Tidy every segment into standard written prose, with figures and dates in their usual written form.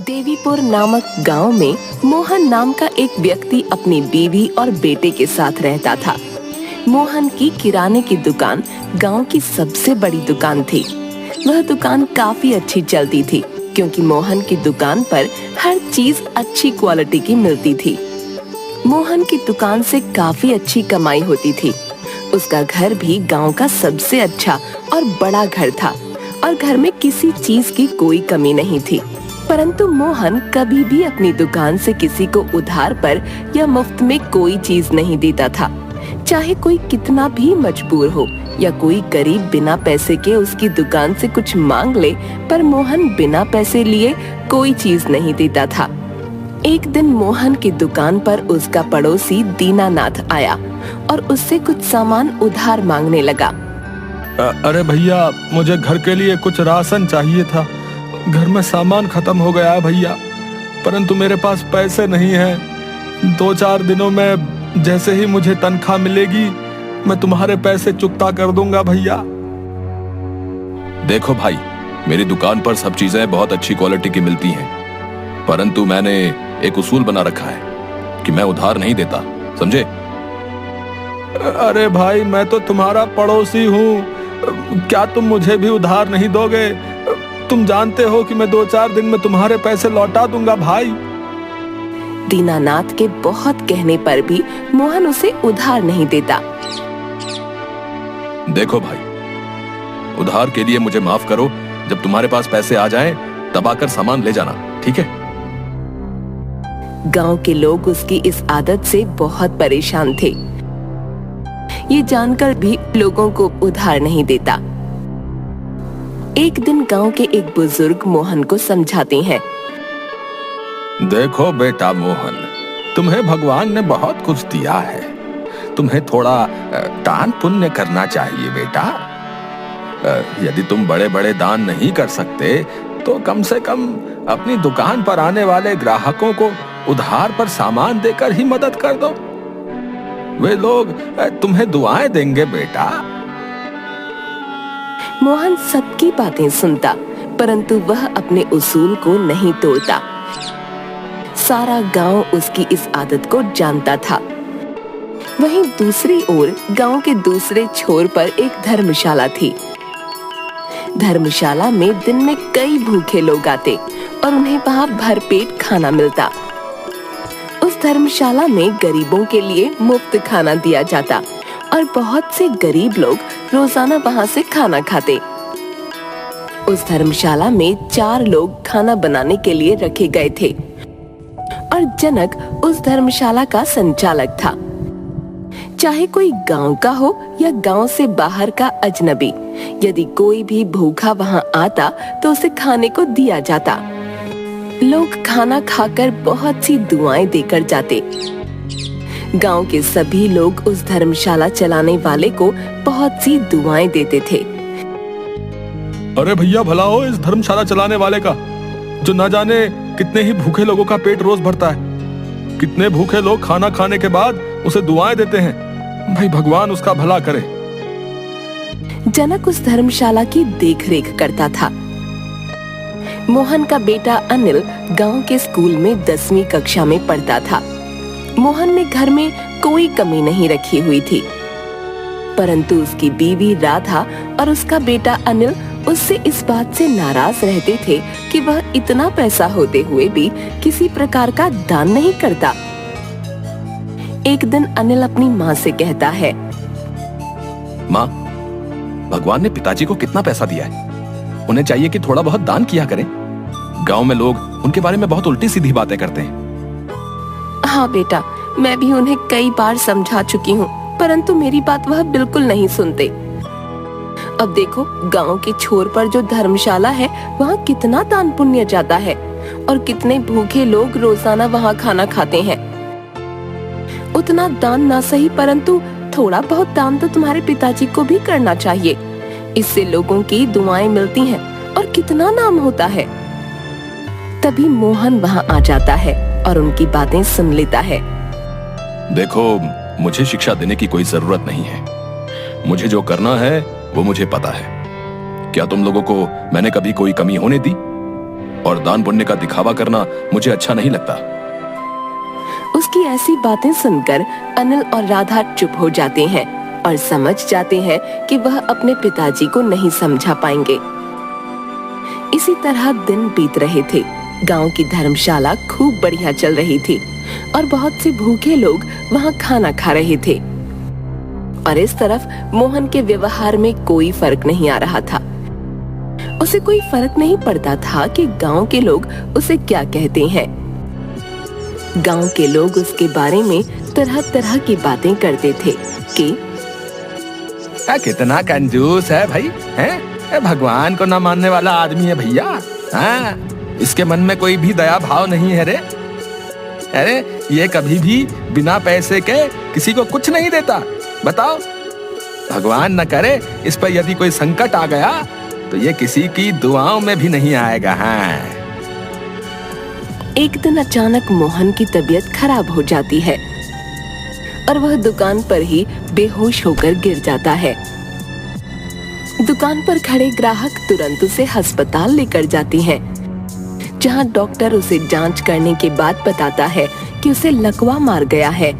देवीपुर नामक गांव में मोहन नाम का एक व्यक्ति अपनी बीवी और बेटे के साथ रहता था। मोहन की किराने की दुकान गांव की सबसे बड़ी दुकान थी। वह दुकान काफी अच्छी चलती थी क्योंकि मोहन की दुकान पर हर चीज अच्छी क्वालिटी की मिलती थी। मोहन की दुकान से काफी अच्छी कमाई होती थी। उसका घर भी गांव का सबसे अच्छा और बड़ा घर था और घर में किसी चीज की कोई कमी नहीं थी। परंतु मोहन कभी भी अपनी दुकान से किसी को उधार पर या मुफ्त में कोई चीज नहीं देता था। चाहे कोई कितना भी मजबूर हो या कोई गरीब बिना पैसे के उसकी दुकान से कुछ मांग ले, पर मोहन बिना पैसे लिए कोई चीज नहीं देता था। एक दिन मोहन की दुकान पर उसका पड़ोसी दीनानाथ आया और उससे कुछ सामान उधार मांगने लगा। अरे भैया, मुझे घर के लिए कुछ राशन चाहिए था। घर में सामान खत्म हो गया है भैया, परंतु मेरे पास पैसे नहीं हैं। 2-4 दिनों में जैसे ही मुझे तनख्वाह मिलेगी मैं तुम्हारे पैसे चुकता कर दूंगा भैया। देखो भाई, मेरी दुकान पर सब चीजें बहुत अच्छी क्वालिटी की मिलती हैं, परंतु मैंने एक उसूल बना रखा है कि मैं उधार नहीं देता, समझे? अरे भाई, मैं तो तुम्हारा पड़ोसी हूँ, क्या तुम मुझे भी उधार नहीं दोगे? तुम जानते हो कि मैं 2-4 दिन में तुम्हारे पैसे लौटा दूंगा भाई। दीनानाथ के बहुत कहने पर भी मोहन उसे उधार नहीं देता। देखो भाई, उधार के लिए मुझे माफ करो। जब तुम्हारे पास पैसे आ जाएं, तब आकर सामान ले जाना, ठीक है? गांव के लोग उसकी इस आदत से बहुत परेशान थे। ये जानकर भी लोगों को उधार नहीं देता। एक दिन गांव के एक बुजुर्ग मोहन को समझाते हैं। देखो बेटा मोहन, तुम्हें भगवान ने बहुत कुछ दिया है। तुम्हें थोड़ा दान पुण्य करना चाहिए बेटा। यदि तुम बड़े बड़े दान नहीं कर सकते तो कम से कम अपनी दुकान पर आने वाले ग्राहकों को उधार पर सामान देकर ही मदद कर दो। वे लोग तुम्हें दुआएं देंगे बेटा। मोहन सबकी बातें सुनता, परंतु वह अपने उसूल को नहीं तोड़ता। सारा गांव उसकी इस आदत को जानता था। वहीं दूसरी ओर गांव के दूसरे छोर पर एक धर्मशाला थी। धर्मशाला में दिन में कई भूखे लोग आते और उन्हें वहां भरपेट खाना मिलता। उस धर्मशाला में गरीबों के लिए मुफ्त खाना दिया जाता और बहुत से गरीब लोग रोजाना वहां से खाना खाते। उस धर्मशाला में 4 लोग खाना बनाने के लिए रखे गए थे और जनक उस धर्मशाला का संचालक था। चाहे कोई गांव का हो या गांव से बाहर का अजनबी, यदि कोई भी भूखा वहां आता तो उसे खाने को दिया जाता। लोग खाना खाकर बहुत सी दुआएं देकर जाते। गांव के सभी लोग उस धर्मशाला चलाने वाले को बहुत सी दुआएं देते थे। अरे भैया, भला हो इस धर्मशाला चलाने वाले का, जो न जाने कितने ही भूखे लोगों का पेट रोज भरता है। कितने भूखे लोग खाना खाने के बाद उसे दुआएं देते हैं। भाई भगवान उसका भला करे। जनक उस धर्मशाला की देखरेख करता था। मोहन का बेटा अनिल गांव के स्कूल में 10वीं कक्षा में पढ़ता था। मोहन ने घर में कोई कमी नहीं रखी हुई थी, परंतु उसकी बीवी राधा और उसका बेटा अनिल उससे इस बात से नाराज रहते थे कि वह इतना पैसा होते हुए भी किसी प्रकार का दान नहीं करता। एक दिन अनिल अपनी माँ से कहता है, माँ, भगवान ने पिताजी को कितना पैसा दिया है, उन्हें चाहिए कि थोड़ा बहुत दान किया करें। गांव में लोग उनके बारे में बहुत उल्टी सीधी बातें करते हैं। हाँ बेटा, मैं भी उन्हें कई बार समझा चुकी हूँ, परंतु मेरी बात वह बिल्कुल नहीं सुनते। अब देखो, गांव के छोर पर जो धर्मशाला है वहाँ कितना दान पुण्य जाता है और कितने भूखे लोग रोजाना वहाँ खाना खाते हैं। उतना दान ना सही, परंतु थोड़ा बहुत दान तो तुम्हारे पिताजी को भी करना चाहिए। इससे लोगों की दुआएं मिलती हैं और कितना नाम होता है। तभी मोहन वहाँ आ जाता है और उनकी बातें सुन लेता है। देखो, मुझे शिक्षा देने की कोई जरूरत नहीं है। मुझे जो करना है वो मुझे पता है। क्या तुम लोगों को मैंने कभी कोई कमी होने दी? और दान पुण्य का दिखावा करना मुझे अच्छा नहीं लगता। उसकी ऐसी बातें सुनकर अनिल और राधा चुप हो जाते हैं और समझ जाते हैं कि वह अपने पिताजी को नहीं समझा पाएंगे। इसी तरह दिन बीत रहे थे। गांव की धर्मशाला खूब बढ़िया चल रही थी और बहुत से भूखे लोग वहां खाना खा रहे थे। और इस तरफ मोहन के व्यवहार में कोई फर्क नहीं आ रहा था। उसे कोई फर्क नहीं पड़ता था कि गांव के लोग उसे क्या कहते हैं। गांव के लोग उसके बारे में तरह तरह की बातें करते थे कि कितना कंजूस है भाई, हैं? भगवान को ना मानने वाला आदमी है भैया। हाँ, इसके मन में कोई भी दया भाव नहीं है रे। अरे ये कभी भी बिना पैसे के किसी को कुछ नहीं देता। बताओ, भगवान न करे इस पर यदि कोई संकट आ गया तो ये किसी की दुआओं में भी नहीं आएगा। हाँ। एक दिन अचानक मोहन की तबीयत खराब हो जाती है और वह दुकान पर ही बेहोश होकर गिर जाता है। दुकान पर खड़े ग्राहक तुरंत उसे अस्पताल लेकर जाते हैं, जहां डॉक्टर उसे जांच करने के बाद बताता है कि उसे लकवा मार गया है।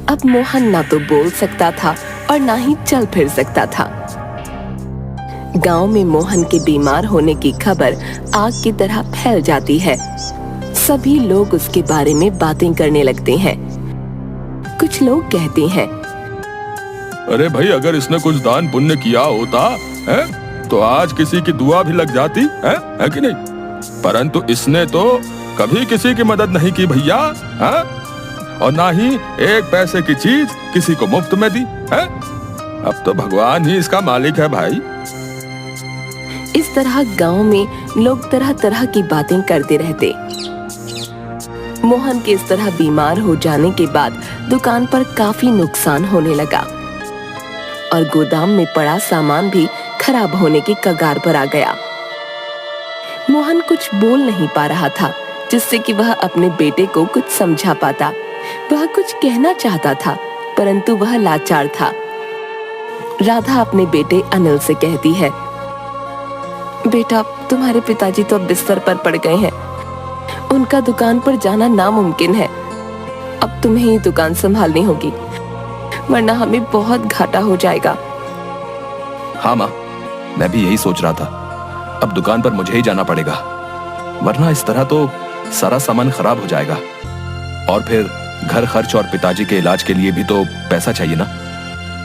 अब मोहन ना तो बोल सकता था और ना ही चल फिर सकता था। गांव में मोहन के बीमार होने की खबर आग की तरह फैल जाती है। सभी लोग उसके बारे में बातें करने लगते हैं। कुछ लोग कहते हैं, अरे भाई, अगर इसने कुछ दान पुण्य किया होता है तो आज किसी की दुआ भी लग जाती है कि नहीं? परंतु इसने तो कभी किसी की मदद नहीं की भैया, है? और ना ही एक पैसे की चीज किसी को मुफ्त में दी है। अब तो भगवान ही इसका मालिक है भाई। इस तरह गांव में लोग तरह तरह की बातें करते रहते। मोहन के इस तरह बीमार हो जाने के बाद दुकान पर काफी नुकसान होने लगा और गोदाम में पड़ा सामान भी खराब होने की कगार पर आ गया। मोहन कुछ बोल नहीं पा रहा था जिससे कि वह अपने बेटे को कुछ समझा पाता। वह कुछ कहना चाहता था परंतु वह लाचार था। राधा अपने बेटे अनिल से कहती है, बेटा, तुम्हारे पिताजी तो अब बिस्तर पर पड़ गए हैं। उनका दुकान पर जाना नामुमकिन है। अब तुम्हें ही दुकान संभालनी होगी, वरना हमें बहुत घाटा हो जाएगा। हाँ माँ, मैं भी यही सोच रहा था। अब दुकान पर मुझे ही जाना पड़ेगा, वरना इस तरह तो सारा सामान खराब हो जाएगा। और फिर घर खर्च और पिताजी के इलाज के लिए भी तो पैसा चाहिए ना।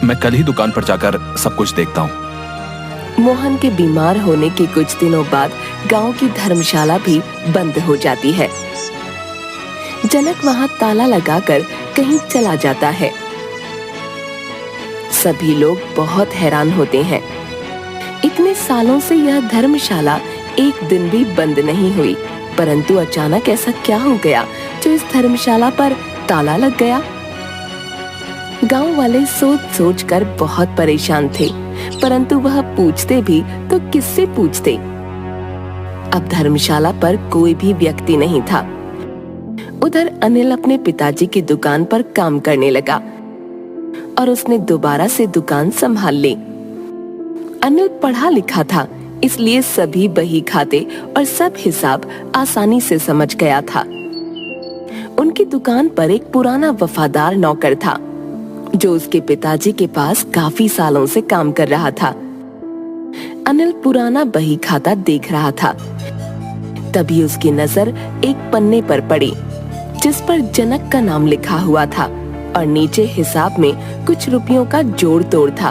मैं कल ही दुकान पर जाकर सब कुछ देखता हूँ। मोहन के बीमार होने के कुछ दिनों बाद गांव की धर्मशाला भी बंद हो जाती है। जनक वहां ताला लगाकर कहीं चला जाता है। सभी लोग बहुत हैरान होते हैं। इतने सालों से यह धर्मशाला एक दिन भी बंद नहीं हुई, परंतु अचानक ऐसा क्या हो गया जो इस धर्मशाला पर ताला लग गया? गांव वाले सोच सोच कर बहुत परेशान थे, परंतु वह पूछते भी तो किससे पूछते? अब धर्मशाला पर कोई भी व्यक्ति नहीं था। उधर अनिल अपने पिताजी की दुकान पर काम करने लगा और उसने दोबारा से दुकान संभाल ली। अनिल पढ़ा लिखा था, इसलिए सभी बही खाते और सब हिसाब आसानी से समझ गया था। उनकी दुकान पर एक पुराना वफादार नौकर था जो उसके पिताजी के पास काफी सालों से काम कर रहा था। अनिल पुराना बही खाता देख रहा था। तभी उसकी नजर एक पन्ने पर पड़ी जिस पर जनक का नाम लिखा हुआ था और नीचे हिसाब में कुछ रुपयों का जोड़ तोड़ था।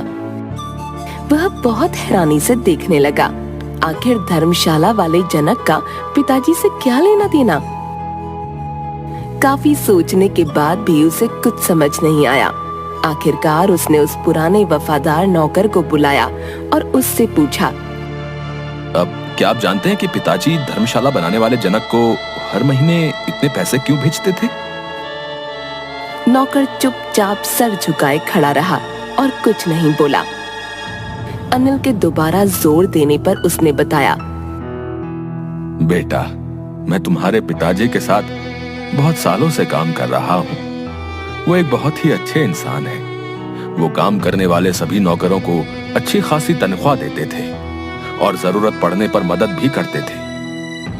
वह बहुत हैरानी से देखने लगा। आखिर धर्मशाला वाले जनक का पिताजी से क्या लेना देना? काफी सोचने के बाद भी उसे कुछ समझ नहीं आया। आखिरकार उसने उस पुराने वफादार नौकर को बुलाया और उससे पूछा, अब क्या आप जानते हैं कि पिताजी धर्मशाला बनाने वाले जनक को हर महीने इतने पैसे क्यों भेजते थे? नौकर चुपचाप सर झुकाए खड़ा रहा और कुछ नहीं बोला। अनिल के दोबारा जोर देने पर उसने बताया, बेटा, मैं तुम्हारे पिताजी के साथ बहुत सालों से काम कर रहा हूँ। वो एक बहुत ही अच्छे इंसान है। वो काम करने वाले सभी नौकरों को अच्छी खासी तनख्वाह देते थे और जरूरत पड़ने पर मदद भी करते थे।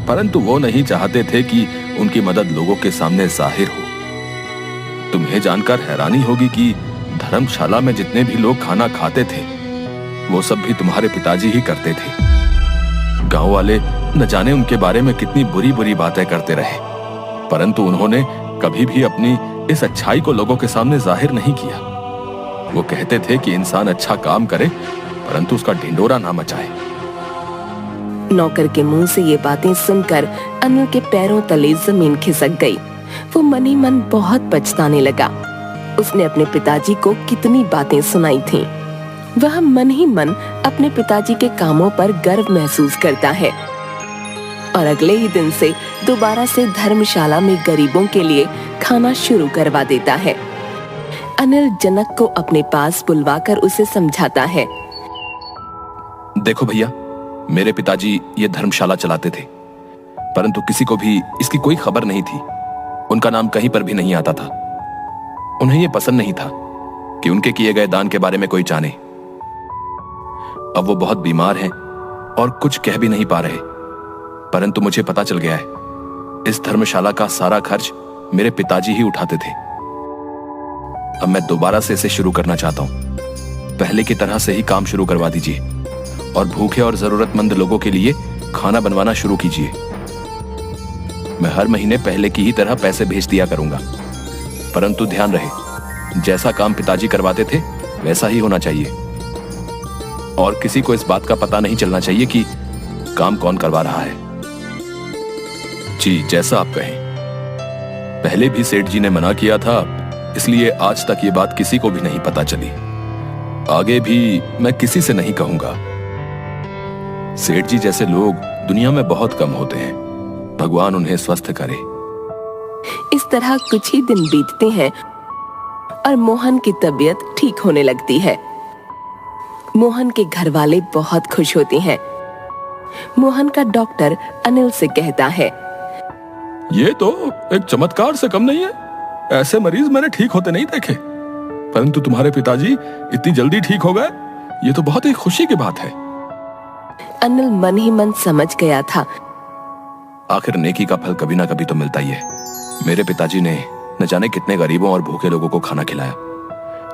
परंतु वो नहीं चाहते थे कि उनकी मदद लोगों के सामने जाहिर हो। तुम्हें जानकर हैरानी होगी कि धर्मशाला में जितने भी लोग खाना खाते थे वो सब भी तुम्हारे पिताजी ही करते थे। गांव वाले न जाने उनके बारे में कितनी बुरी बुरी बातें करते रहे, परंतु उन्होंने कभी भी अपनी इस अच्छाई को लोगों के सामने जाहिर नहीं किया। वो कहते थे कि इंसान अच्छा काम करे परंतु उसका ढिंडोरा ना मचाए। नौकर के मुंह से ये बातें सुनकर अनिल के पैरों तले जमीन खिसक गई। वो मन ही मन बहुत पछताने लगा। उसने अपने पिताजी को कितनी बातें सुनाई थीं। वह मन ही मन अपने पिताजी के कामों पर गर्व महसूस करता है और अगले ही दिन से दोबारा से धर्मशाला में गरीबों के लिए खाना शुरू करवा देता है। अनिल जनक को अपने पास बुलवाकर उसे समझाता है। देखो भैया, मेरे पिताजी ये धर्मशाला चलाते थे, परंतु किसी को भी इसकी कोई खबर नहीं थी। उनका नाम कहीं पर भी नहीं आता था। उन्हें यह पसंद नहीं था कि उनके किए गए दान के बारे में कोई जाने। अब वो बहुत बीमार हैं और कुछ कह भी नहीं पा रहे, परंतु मुझे पता चल गया है इस धर्मशाला का सारा खर्च मेरे पिताजी ही उठाते थे। अब मैं दोबारा से इसे शुरू करना चाहता हूं। पहले की तरह से ही काम शुरू करवा दीजिए और भूखे और जरूरतमंद लोगों के लिए खाना बनवाना शुरू कीजिए। मैं हर महीने पहले की ही तरह पैसे भेज दिया करूंगा, परंतु ध्यान रहे जैसा काम पिताजी करवाते थे वैसा ही होना चाहिए और किसी को इस बात का पता नहीं चलना चाहिए कि काम कौन करवा रहा है। जी, जैसा आप कहें। पहले भी सेठ जी ने मना किया था, इसलिए आज तक ये बात किसी को भी नहीं पता चली। आगे भी मैं किसी से नहीं कहूंगा। सेठ जी जैसे लोग दुनिया में बहुत कम होते हैं। भगवान उन्हें स्वस्थ करे। इस तरह कुछ ही दिन बीतते हैं और मोहन की तबीयत ठीक होने लगती है। मोहन के घर वाले बहुत खुश होते हैं। मोहन का डॉक्टर अनिल से कहता है, ये तो एक चमत्कार से कम नहीं है। ऐसे मरीज मैंने ठीक होते नहीं देखे, परंतु तुम्हारे पिताजी इतनी जल्दी ठीक हो गए, ये तो बहुत ही खुशी की बात है। अनिल मन ही मन समझ गया था आखिर नेकी का फल कभी ना कभी तो मिलता ही है। मेरे पिताजी ने न जाने कितने गरीबों और भूखे लोगों को खाना खिलाया,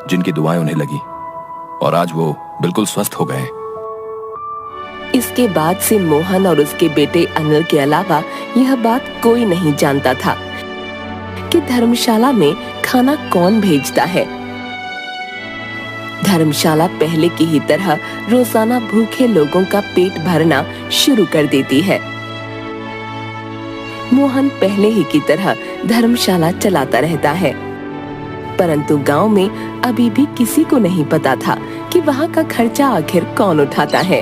जिनकी दुआएं उन्हें लगी, और आज वो बिल्कुल स्वस्थ हो गए। इसके बाद से मोहन और उसके बेटे अनिल के अलावा यह बात कोई नहीं जानता था कि धर्मशाला में खाना कौन भेजता है। धर्मशाला पहले की ही तरह रोजाना भूखे लोगों का पेट भरना शुरू कर देती है। मोहन पहले ही की तरह धर्मशाला चलाता रहता है, परंतु गांव में अभी भी किसी को नहीं पता था कि वहां का खर्चा आखिर कौन उठाता है।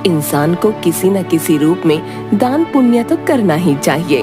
इंसान को किसी न किसी रूप में दान पुण्य तो करना ही चाहिए।